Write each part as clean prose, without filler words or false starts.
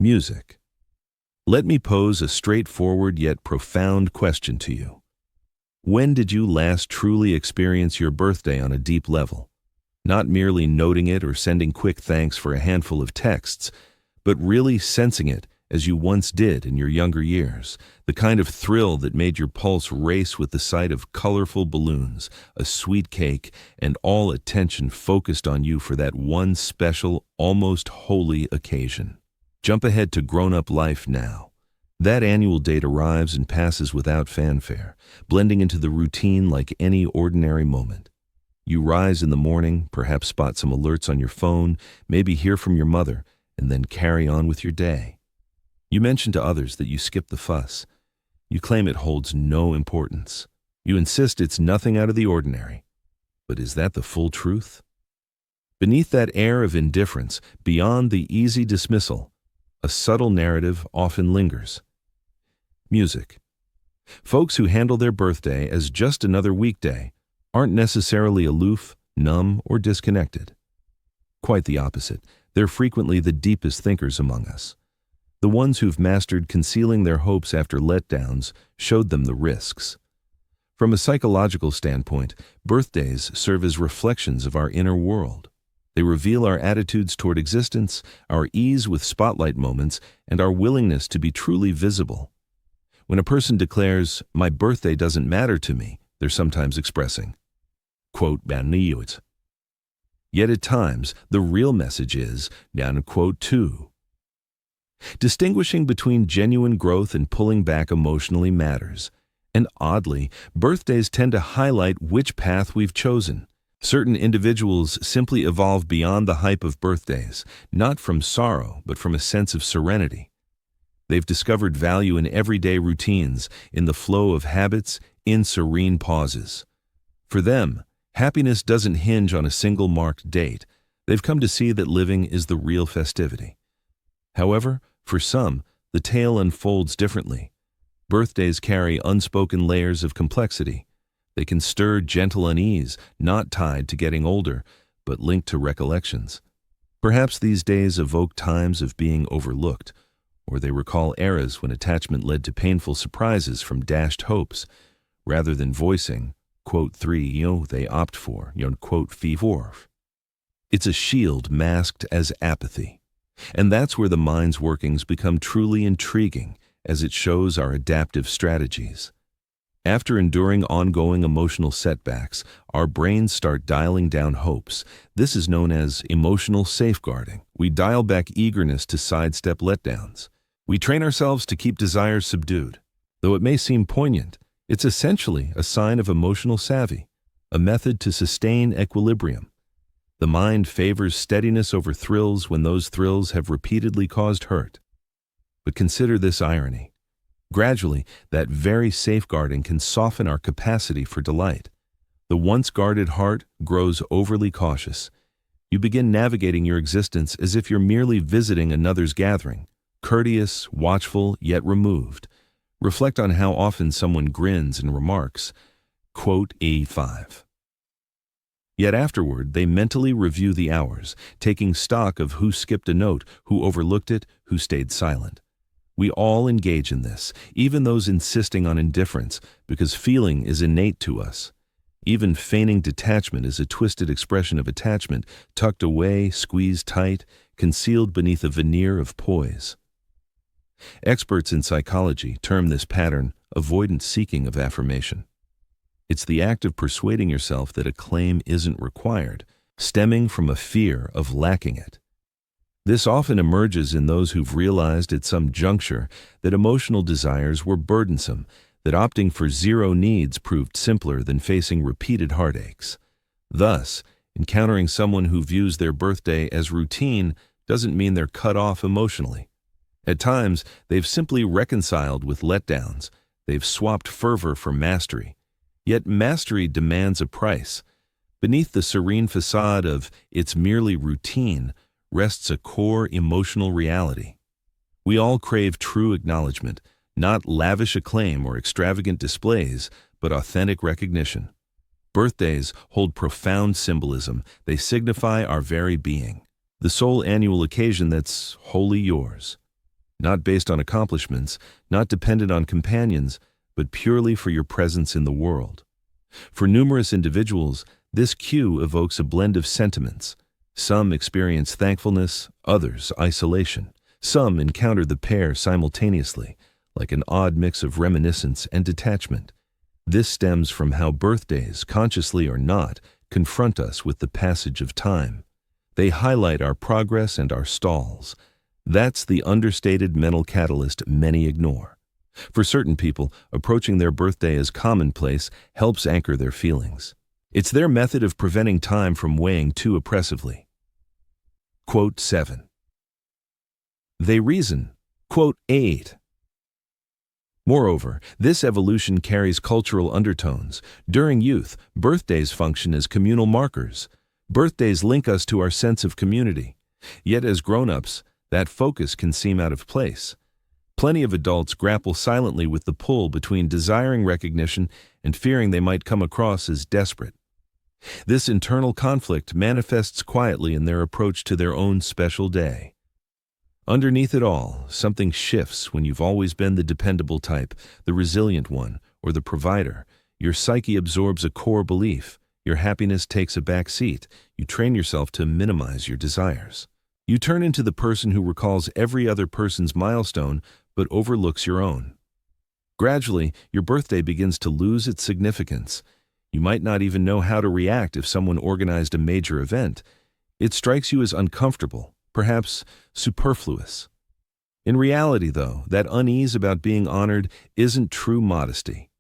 Music. Let me pose a straightforward yet profound question to you. When did you last truly experience your birthday on a deep level? Not merely noting it or sending quick thanks for a handful of texts, but really sensing it as you once did in your younger years, the kind of thrill that made your pulse race with the sight of colorful balloons, a sweet cake, and all attention focused on you for that one special, almost holy occasion. Jump ahead to grown-up life now. That annual date arrives and passes without fanfare, blending into the routine like any ordinary moment. You rise in the morning, perhaps spot some alerts on your phone, maybe hear from your mother, and then carry on with your day. You mention to others that you skip the fuss. You claim it holds no importance. You insist it's nothing out of the ordinary. But is that the full truth? Beneath that air of indifference, beyond the easy dismissal, a subtle narrative often lingers. Music. Folks who handle their birthday as just another weekday aren't necessarily aloof, numb, or disconnected. Quite the opposite. They're frequently the deepest thinkers among us. The ones who've mastered concealing their hopes after letdowns showed them the risks. From a psychological standpoint, birthdays serve as reflections of our inner world. They reveal our attitudes toward existence, our ease with spotlight moments, and our willingness to be truly visible. When a person declares, "My birthday doesn't matter to me," they're sometimes expressing, quote, "baniyot." Yet at times, the real message is, quote, "too." Distinguishing between genuine growth and pulling back emotionally matters. And oddly, birthdays tend to highlight which path we've chosen. Certain individuals simply evolve beyond the hype of birthdays, not from sorrow, but from a sense of serenity. They've discovered value in everyday routines, in the flow of habits, in serene pauses. For them, happiness doesn't hinge on a single marked date. They've come to see that living is the real festivity. However, for some, the tale unfolds differently. Birthdays carry unspoken layers of complexity. They can stir gentle unease, not tied to getting older, but linked to recollections. Perhaps these days evoke times of being overlooked, or they recall eras when attachment led to painful surprises from dashed hopes, rather than voicing, quote, they opt for, quote, fivorf. It's a shield masked as apathy. And that's where the mind's workings become truly intriguing, as it shows our adaptive strategies. After enduring ongoing emotional setbacks, our brains start dialing down hopes. This is known as emotional safeguarding. We dial back eagerness to sidestep letdowns. We train ourselves to keep desires subdued. Though it may seem poignant, it's essentially a sign of emotional savvy, a method to sustain equilibrium. The mind favors steadiness over thrills when those thrills have repeatedly caused hurt. But consider this irony. Gradually, that very safeguarding can soften our capacity for delight. The once guarded heart grows overly cautious. You begin navigating your existence as if you're merely visiting another's gathering, courteous, watchful, yet removed. Reflect on how often someone grins and remarks, quote, E5. Yet afterward, they mentally review the hours, taking stock of who skipped a note, who overlooked it, who stayed silent. We all engage in this, even those insisting on indifference, because feeling is innate to us. Even feigning detachment is a twisted expression of attachment, tucked away, squeezed tight, concealed beneath a veneer of poise. Experts in psychology term this pattern avoidant seeking of affirmation. It's the act of persuading yourself that a claim isn't required, stemming from a fear of lacking it. This often emerges in those who've realized at some juncture that emotional desires were burdensome, that opting for zero needs proved simpler than facing repeated heartaches. Thus, encountering someone who views their birthday as routine doesn't mean they're cut off emotionally. At times, they've simply reconciled with letdowns. They've swapped fervor for mastery. Yet mastery demands a price. Beneath the serene facade of "it's merely routine" rests a core emotional reality. We all crave true acknowledgement, not lavish acclaim or extravagant displays, but authentic recognition. Birthdays hold profound symbolism. They signify our very being, the sole annual occasion that's wholly yours. not based on accomplishments, not dependent on companions, but purely for your presence in the world. For numerous individuals, this cue evokes a blend of sentiments. Some experience thankfulness, others isolation. Some encounter the pair simultaneously, like an odd mix of reminiscence and detachment. This stems from how birthdays, consciously or not, confront us with the passage of time. They highlight our progress and our stalls. That's the understated mental catalyst many ignore. For certain people, approaching their birthday as commonplace helps anchor their feelings. It's their method of preventing time from weighing too oppressively. Quote 7. They reason. Quote 8. Moreover, this evolution carries cultural undertones. During youth, birthdays function as communal markers. Birthdays link us to our sense of community. Yet as grown-ups, that focus can seem out of place. Plenty of adults grapple silently with the pull between desiring recognition and fearing they might come across as desperate. This internal conflict manifests quietly in their approach to their own special day. Underneath it all, something shifts when you've always been the dependable type, the resilient one, or the provider. Your psyche absorbs a core belief. Your happiness takes a back seat. You train yourself to minimize your desires. You turn into the person who recalls every other person's milestone but overlooks your own. Gradually, your birthday begins to lose its significance. You might not even know how to react if someone organized a major event. It strikes you as uncomfortable, perhaps superfluous. In reality, though, that unease about being honored isn't true modesty.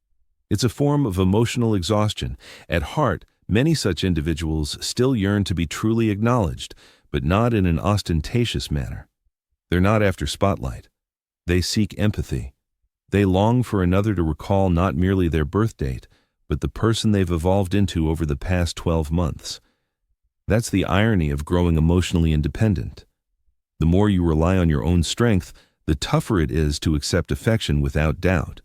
It's a form of emotional exhaustion. At heart, many such individuals still yearn to be truly acknowledged, but not in an ostentatious manner. They're not after spotlight. They seek empathy. They long for another to recall not merely their birth date, but the person they've evolved into over the past 12 months. That's the irony of growing emotionally independent. The more you rely on your own strength, the tougher it is to accept affection without doubt.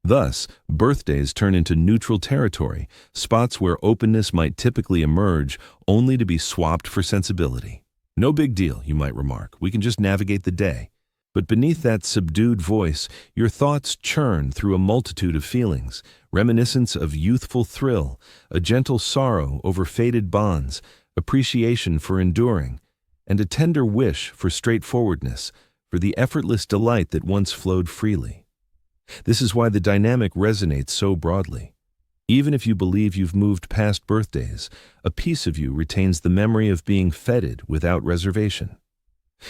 Thus, birthdays turn into neutral territory, spots where openness might typically emerge only to be swapped for sensibility. No big deal, you might remark. We can just navigate the day. But beneath that subdued voice, your thoughts churn through a multitude of feelings, reminiscence of youthful thrill, a gentle sorrow over faded bonds, appreciation for enduring, and a tender wish for straightforwardness, for the effortless delight that once flowed freely. This is why the dynamic resonates so broadly. Even if you believe you've moved past birthdays, a piece of you retains the memory of being feted without reservation.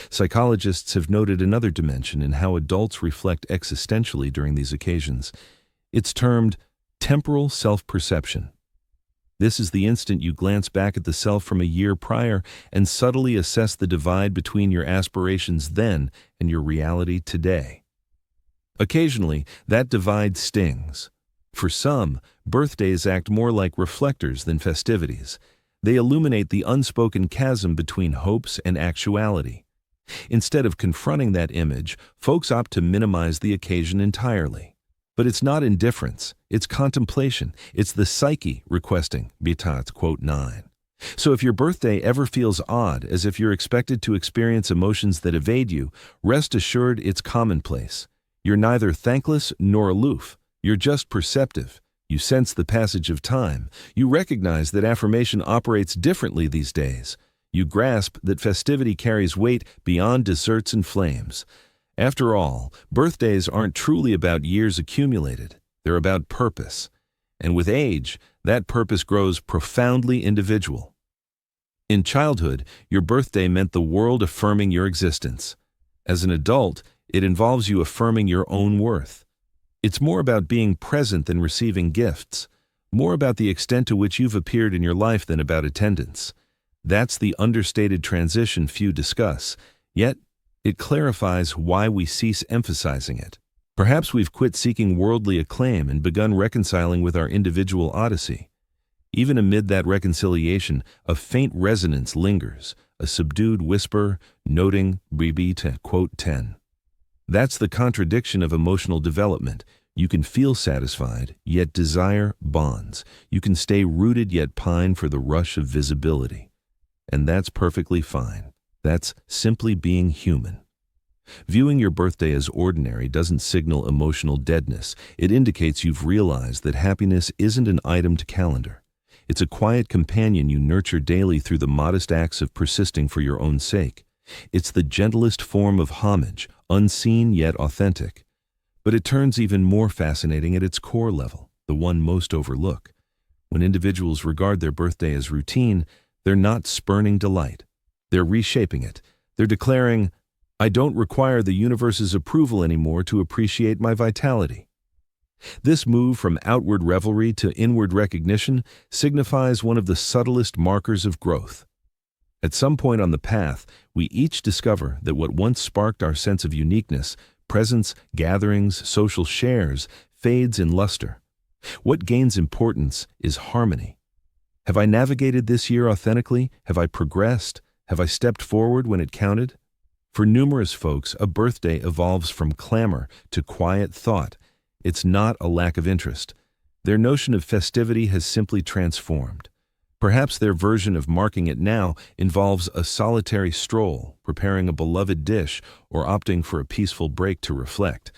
Psychologists have noted another dimension in how adults reflect existentially during these occasions. It's termed temporal self-perception. This is the instant you glance back at the self from a year prior and subtly assess the divide between your aspirations then and your reality today. Occasionally, that divide stings. For some, birthdays act more like reflectors than festivities. They illuminate the unspoken chasm between hopes and actuality. Instead of confronting that image, folks opt to minimize the occasion entirely. But it's not indifference, it's contemplation, it's the psyche requesting, Bitat, quote 9. So if your birthday ever feels odd, as if you're expected to experience emotions that evade you, rest assured it's commonplace. You're neither thankless nor aloof, you're just perceptive. You sense the passage of time. You recognize that affirmation operates differently these days. You grasp that festivity carries weight beyond desserts and flames. After all, birthdays aren't truly about years accumulated. They're about purpose. And with age, that purpose grows profoundly individual. In childhood, your birthday meant the world affirming your existence. As an adult, it involves you affirming your own worth. It's more about being present than receiving gifts, more about the extent to which you've appeared in your life than about attendance. That's the understated transition few discuss, yet it clarifies why we cease emphasizing it. Perhaps we've quit seeking worldly acclaim and begun reconciling with our individual odyssey. Even amid that reconciliation, a faint resonance lingers, a subdued whisper noting Bibit, quote 10. That's the contradiction of emotional development. You can feel satisfied, yet desire bonds. You can stay rooted, yet pine for the rush of visibility. And that's perfectly fine. That's simply being human. Viewing your birthday as ordinary doesn't signal emotional deadness. It indicates you've realized that happiness isn't an item to calendar. It's a quiet companion you nurture daily through the modest acts of persisting for your own sake. It's the gentlest form of homage, unseen yet authentic. But it turns even more fascinating at its core level, the one most overlooked. When individuals regard their birthday as routine, they're not spurning delight. They're reshaping it. They're declaring, "I don't require the universe's approval anymore to appreciate my vitality." This move from outward revelry to inward recognition signifies one of the subtlest markers of growth. At some point on the path, we each discover that what once sparked our sense of uniqueness, presence, gatherings, social shares, fades in luster. What gains importance is harmony. Have I navigated this year authentically? Have I progressed? Have I stepped forward when it counted? For numerous folks, a birthday evolves from clamor to quiet thought. It's not a lack of interest. Their notion of festivity has simply transformed. Perhaps their version of marking it now involves a solitary stroll, preparing a beloved dish, or opting for a peaceful break to reflect.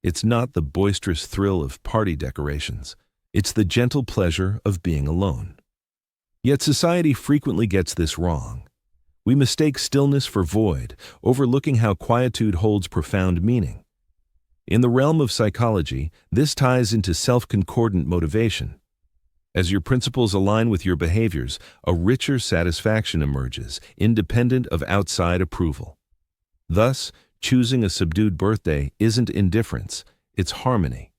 It's not the boisterous thrill of party decorations. It's the gentle pleasure of being alone. Yet society frequently gets this wrong. We mistake stillness for void, overlooking how quietude holds profound meaning. In the realm of psychology, this ties into self-concordant motivation. As your principles align with your behaviors, a richer satisfaction emerges, independent of outside approval. Thus, choosing a subdued birthday isn't indifference, it's harmony.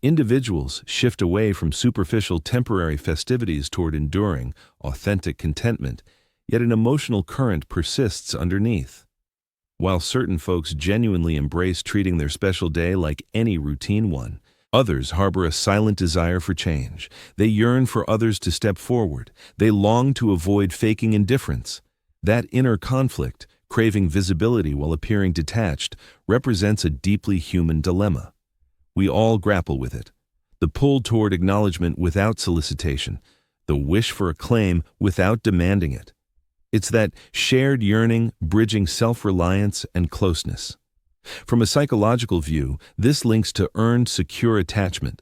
Individuals shift away from superficial temporary festivities toward enduring, authentic contentment, yet an emotional current persists underneath. While certain folks genuinely embrace treating their special day like any routine one, others harbor a silent desire for change. They yearn for others to step forward. They long to avoid faking indifference. That inner conflict, craving visibility while appearing detached, represents a deeply human dilemma. We all grapple with it. The pull toward acknowledgement without solicitation, the wish for acclaim without demanding it. It's that shared yearning bridging self-reliance and closeness. From a psychological view, this links to earned secure attachment.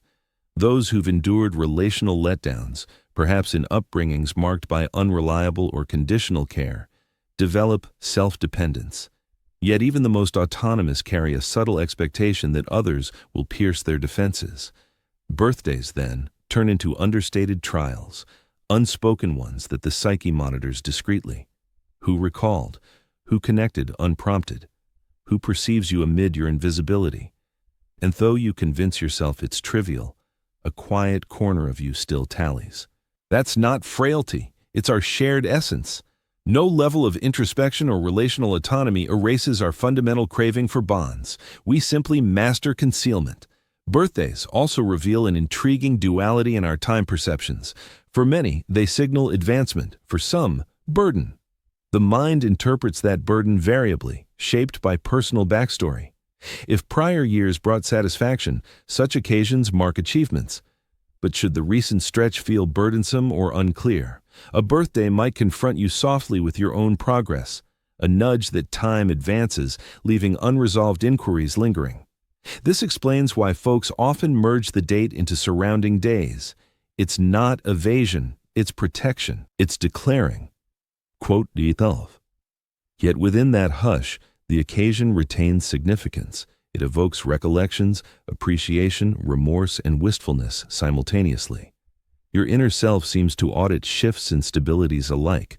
Those who've endured relational letdowns, perhaps in upbringings marked by unreliable or conditional care, develop self-dependence. Yet even the most autonomous carry a subtle expectation that others will pierce their defenses. Birthdays, then, turn into understated trials, unspoken ones that the psyche monitors discreetly. Who recalled? Who connected unprompted? Who perceives you amid your invisibility? And though you convince yourself it's trivial, a quiet corner of you still tallies. That's not frailty, it's our shared essence. No level of introspection or relational autonomy erases our fundamental craving for bonds. We simply master concealment. Birthdays also reveal an intriguing duality in our time perceptions. For many, they signal advancement. For some, burden. The mind interprets that burden variably, shaped by personal backstory. If prior years brought satisfaction, such occasions mark achievements. But should the recent stretch feel burdensome or unclear, a birthday might confront you softly with your own progress, a nudge that time advances, leaving unresolved inquiries lingering. This explains why folks often merge the date into surrounding days. It's not evasion, it's protection. It's declaring, quote, yourself. Yet within that hush, the occasion retains significance. It evokes recollections, appreciation, remorse, and wistfulness simultaneously. Your inner self seems to audit shifts and stabilities alike.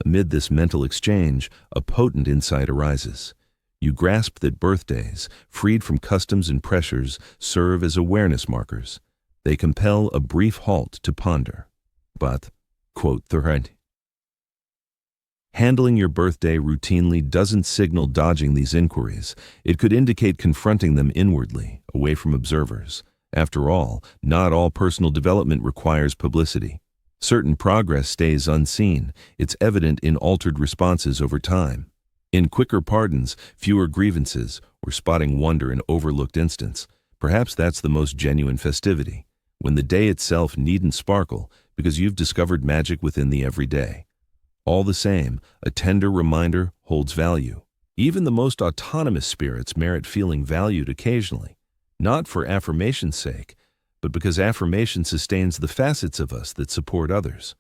Amid this mental exchange, a potent insight arises. You grasp that birthdays, freed from customs and pressures, serve as awareness markers. They compel a brief halt to ponder. But, quote, handling your birthday routinely doesn't signal dodging these inquiries. It could indicate confronting them inwardly, away from observers. After all, not all personal development requires publicity. Certain progress stays unseen. It's evident in altered responses over time. In quicker pardons, fewer grievances, or spotting wonder in overlooked instants. Perhaps that's the most genuine festivity, when the day itself needn't sparkle because you've discovered magic within the everyday. All the same, a tender reminder holds value. Even the most autonomous spirits merit feeling valued occasionally, not for affirmation's sake, but because affirmation sustains the facets of us that support others.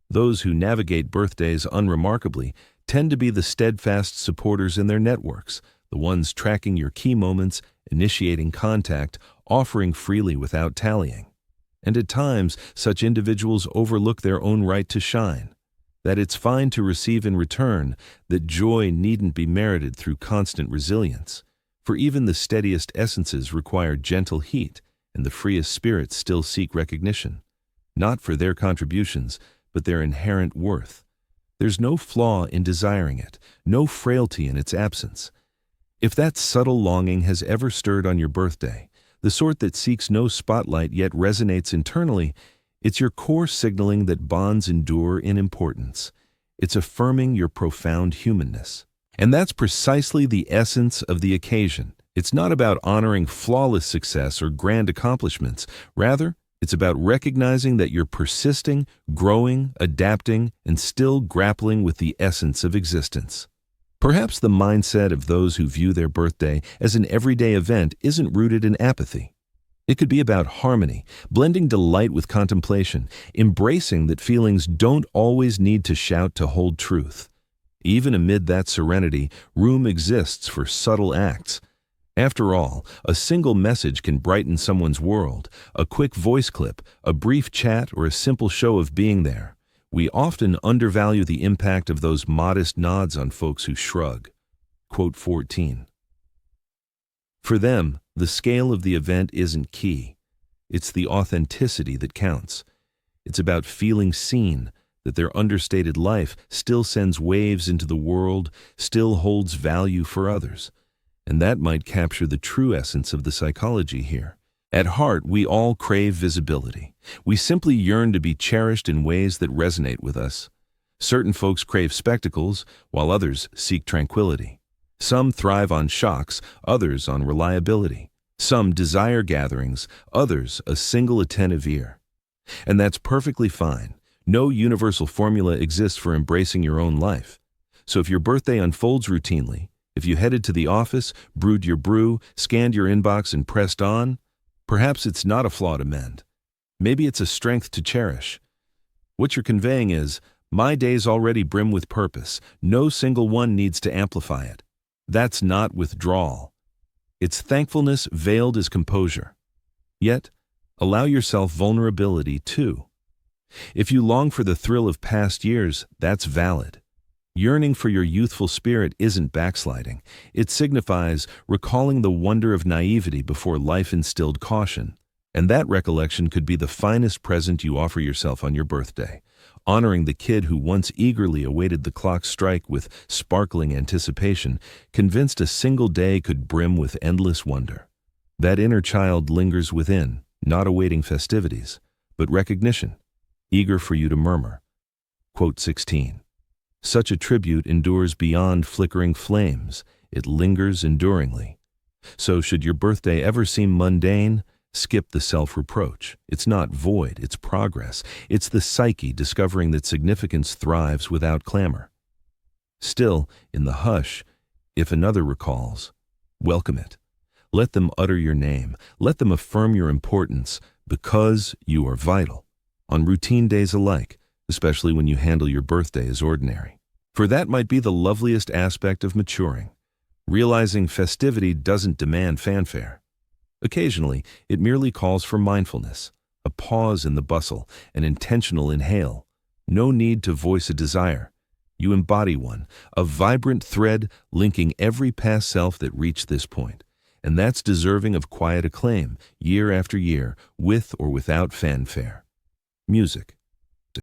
Those who navigate birthdays unremarkably tend to be the steadfast supporters in their networks, the ones tracking your key moments, initiating contact, offering freely without tallying. And at times, such individuals overlook their own right to shine, that it's fine to receive in return, that joy needn't be merited through constant resilience. For even the steadiest essences require gentle heat, and the freest spirits still seek recognition, not for their contributions, but their inherent worth. There's no flaw in desiring it, no frailty in its absence. If that subtle longing has ever stirred on your birthday, the sort that seeks no spotlight yet resonates internally, it's your core signaling that bonds endure in importance. It's affirming your profound humanness. And that's precisely the essence of the occasion. It's not about honoring flawless success or grand accomplishments. Rather, it's about recognizing that you're persisting, growing, adapting, and still grappling with the essence of existence. Perhaps the mindset of those who view their birthday as an everyday event isn't rooted in apathy. It could be about harmony, blending delight with contemplation, embracing that feelings don't always need to shout to hold truth. Even amid that serenity, room exists for subtle acts. After all, a single message can brighten someone's world, a quick voice clip, a brief chat, or a simple show of being there. We often undervalue the impact of those modest nods on folks who shrug. Quote 14. For them, the scale of the event isn't key. It's the authenticity that counts. It's about feeling seen, that their understated life still sends waves into the world, still holds value for others. And that might capture the true essence of the psychology here. At heart, we all crave visibility. We simply yearn to be cherished in ways that resonate with us. Certain folks crave spectacles, while others seek tranquility. Some thrive on shocks, others on reliability. Some desire gatherings, others a single attentive ear. And that's perfectly fine. No universal formula exists for embracing your own life. So if your birthday unfolds routinely, if you headed to the office, brewed your brew, scanned your inbox, and pressed on, perhaps it's not a flaw to mend. Maybe it's a strength to cherish. What you're conveying is, my days already brim with purpose. No single one needs to amplify it. That's not withdrawal. It's thankfulness veiled as composure. Yet, allow yourself vulnerability too. If you long for the thrill of past years, that's valid. Yearning for your youthful spirit isn't backsliding. It signifies recalling the wonder of naivety before life instilled caution. And that recollection could be the finest present you offer yourself on your birthday, honoring the kid who once eagerly awaited the clock's strike with sparkling anticipation, convinced a single day could brim with endless wonder. That inner child lingers within, not awaiting festivities, but recognition, eager for you to murmur. Quote 16. Such a tribute endures beyond flickering flames. It lingers enduringly. So should your birthday ever seem mundane, skip the self-reproach. It's not void, it's progress. It's the psyche discovering that significance thrives without clamor. Still, in the hush, if another recalls, welcome it. Let them utter your name. Let them affirm your importance, because you are vital. On routine days alike, especially when you handle your birthday as ordinary. For that might be the loveliest aspect of maturing, realizing festivity doesn't demand fanfare. Occasionally, it merely calls for mindfulness, a pause in the bustle, an intentional inhale. No need to voice a desire. You embody one, a vibrant thread linking every past self that reached this point. And that's deserving of quiet acclaim, year after year, with or without fanfare. Music.